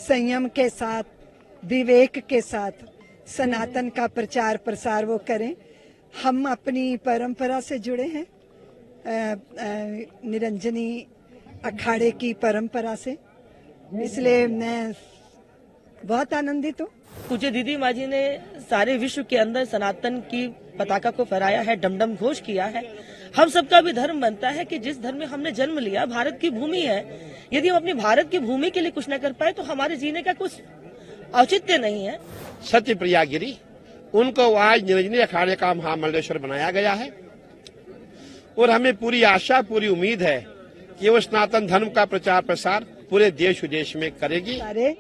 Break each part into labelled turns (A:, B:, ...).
A: संयम के साथ, विवेक के साथ सनातन का प्रचार प्रसार वो करें। हम अपनी परंपरा से जुड़े हैं, निरंजनी अखाड़े की परंपरा से, इसलिए मैं बहुत आनंदित हूँ।
B: पूज्य दीदी माँ जी ने सारे विश्व के अंदर सनातन की पताका को फहराया है, डमडम घोष किया है। हम सबका भी धर्म बनता है कि जिस धर्म में हमने जन्म लिया, भारत की भूमि है, यदि हम अपनी भारत की भूमि के लिए कुछ न कर पाए तो हमारे जीने का कुछ औचित्य नहीं है।
C: सत्यप्रिया गिरी, उनको आज निरंजनी अखाड़े का महामंडलेश्वर बनाया गया है और हमें पूरी आशा, पूरी उम्मीद है कि वो सनातन धर्म का प्रचार प्रसार पूरे देश विदेश में करेगी।
A: सारे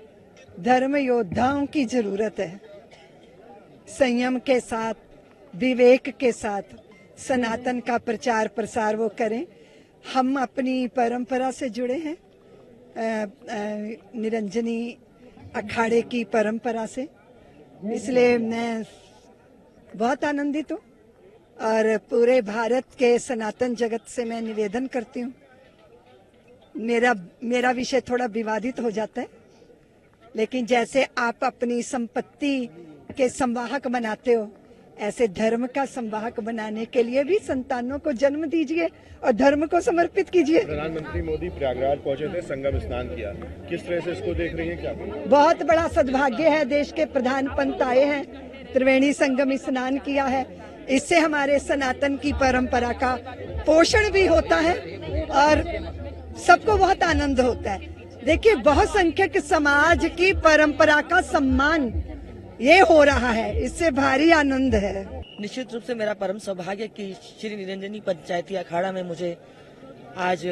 A: धर्म योद्धाओं की जरूरत है। संयम के साथ, विवेक के साथ सनातन का प्रचार प्रसार वो करें। हम अपनी परंपरा से जुड़े हैं, निरंजनी अखाड़े की परंपरा से, इसलिए मैं बहुत आनंदित हूँ और पूरे भारत के सनातन जगत से मैं निवेदन करती हूँ। मेरा विषय थोड़ा विवादित हो जाता है, लेकिन जैसे आप अपनी संपत्ति के संवाहक बनाते हो, ऐसे धर्म का संवाहक बनाने के लिए भी संतानों को जन्म दीजिए और धर्म को समर्पित कीजिए।
D: प्रधानमंत्री मोदी प्रयागराज पहुंचे थे, संगम स्नान किया, किस तरह से इसको देख रही हैं? क्या
A: बहुत बड़ा सद्भाग्य है, देश के प्रधान पंत आए हैं, त्रिवेणी संगम स्नान किया है। इससे हमारे सनातन की परंपरा का पोषण भी होता है और सबको बहुत आनंद होता है। देखिए, बहुसंख्यक समाज की परंपरा का सम्मान ये हो रहा है, इससे भारी आनंद है।
B: निश्चित रूप से मेरा परम सौभाग्य कि श्री निरंजनी पंचायती अखाड़ा में मुझे आज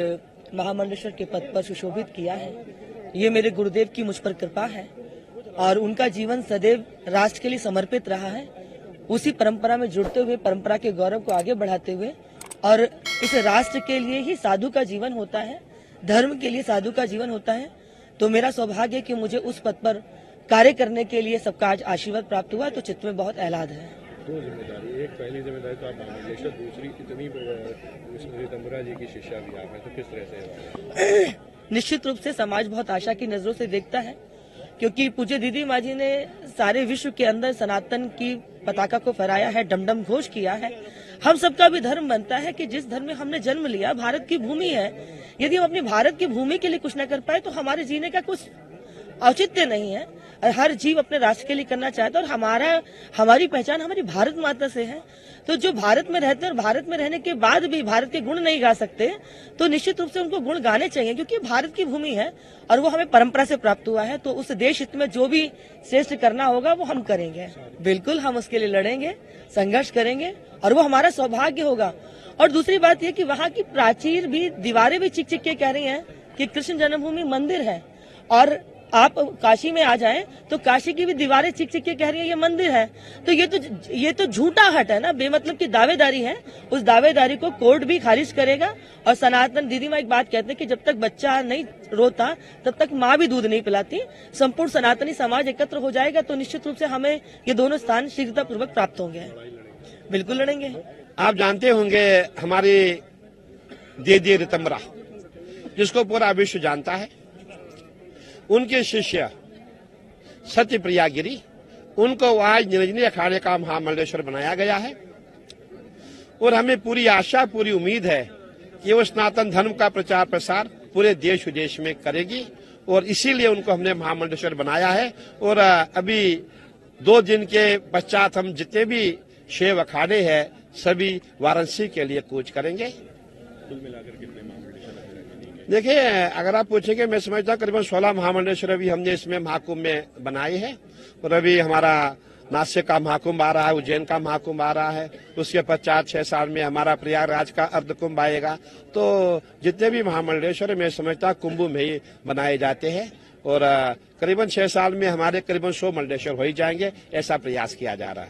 B: महामंडलेश्वर के पद पर सुशोभित किया है। ये मेरे गुरुदेव की मुझ पर कृपा है और उनका जीवन सदैव राष्ट्र के लिए समर्पित रहा है। उसी परंपरा में जुड़ते हुए, परंपरा के गौरव को आगे बढ़ाते हुए, और इस राष्ट्र के लिए ही साधु का जीवन होता है, धर्म के लिए साधु का जीवन होता है। तो मेरा सौभाग्य है कि मुझे उस पद पर कार्य करने के लिए सबका आज आशीर्वाद प्राप्त हुआ, तो चित्त में बहुत आह्लाद है।
D: दो जिम्मेदारी, एक पहली जिम्मेदारी तो आप महामंडलेश्वर, दूसरी इतनी स्मृति तंबुरा जी की शिष्या भी आप हैं, तो किस तरह से?
B: निश्चित रूप से समाज बहुत आशा की नजरों से देखता है, क्योंकि पूज्य दीदी माँ जी ने सारे विश्व के अंदर सनातन की पताका को फहराया है, डमडम घोष किया है। हम सबका भी धर्म बनता है कि जिस धर्म में हमने जन्म लिया, भारत की भूमि है, यदि हम अपनी भारत की भूमि के लिए कुछ न कर पाए तो हमारे जीने का कुछ औचित्य नहीं है। हर जीव अपने राष्ट्र के लिए करना चाहता है और हमारी पहचान हमारी भारत माता से है। तो जो भारत में रहते हैं और भारत में रहने के बाद भी भारत के गुण नहीं गा सकते, तो निश्चित रूप से उनको गुण गाने चाहिए, क्योंकि भारत की भूमि है और वो हमें परंपरा से प्राप्त हुआ है। तो उस देश हित में जो भी श्रेष्ठ करना होगा वो हम करेंगे। बिल्कुल हम उसके लिए लड़ेंगे, संघर्ष करेंगे और वो हमारा सौभाग्य होगा। और दूसरी बात यह कि वहाँ की प्राचीर भी, दीवारें भी चिक चिक के कह रही हैं कि कृष्ण जन्मभूमि मंदिर है। और आप काशी में आ जाएं तो काशी की भी दीवारें चिक चिक के कह रही है ये मंदिर है। तो ये तो झूठा हट है ना, बेमतलब की दावेदारी है। उस दावेदारी को कोर्ट भी खारिज करेगा। और सनातन दीदी माँ एक बात कहते हैं कि जब तक बच्चा नहीं रोता तब तक माँ भी दूध नहीं पिलाती। संपूर्ण सनातनी समाज एकत्र हो जाएगा तो निश्चित रूप से हमें ये दोनों स्थान शीघ्रतापूर्वक प्राप्त होंगे। बिल्कुल लड़ेंगे।
C: आप जानते होंगे हमारी दीदी रितंबरा, जिसको पूरा विश्व जानता है, उनके शिष्य सत्यप्रिया गिरी, उनको आज निरंजनी अखाड़े का महामंडलेश्वर बनाया गया है और हमें पूरी आशा, पूरी उम्मीद है कि वो सनातन धर्म का प्रचार प्रसार पूरे देश विदेश में करेगी और इसीलिए उनको हमने महामंडलेश्वर बनाया है। और अभी 2 दिन के पश्चात हम जितने भी शैव अखाड़े हैं सभी वाराणसी के लिए कूच करेंगे।
D: कुल मिलाकर कितने महामंडलेश्वर?
C: देखिए, अगर आप पूछेंगे, मैं समझता हूँ करीबन 16 महामंडलेश्वर अभी हमने इसमें महाकुंभ में बनाए हैं। और अभी हमारा नासिक का महाकुंभ आ रहा है, उज्जैन का महाकुंभ आ रहा है, उसके पश्चात 6 साल में हमारा प्रयागराज का अर्धकुंभ आएगा। तो जितने भी महामंडलेश्वर मैं समझता कुंभ में ही बनाए जाते हैं और करीबन 6 साल में हमारे करीबन 100 मंडलेश्वर हो ही जाएंगे, ऐसा प्रयास किया जा रहा है।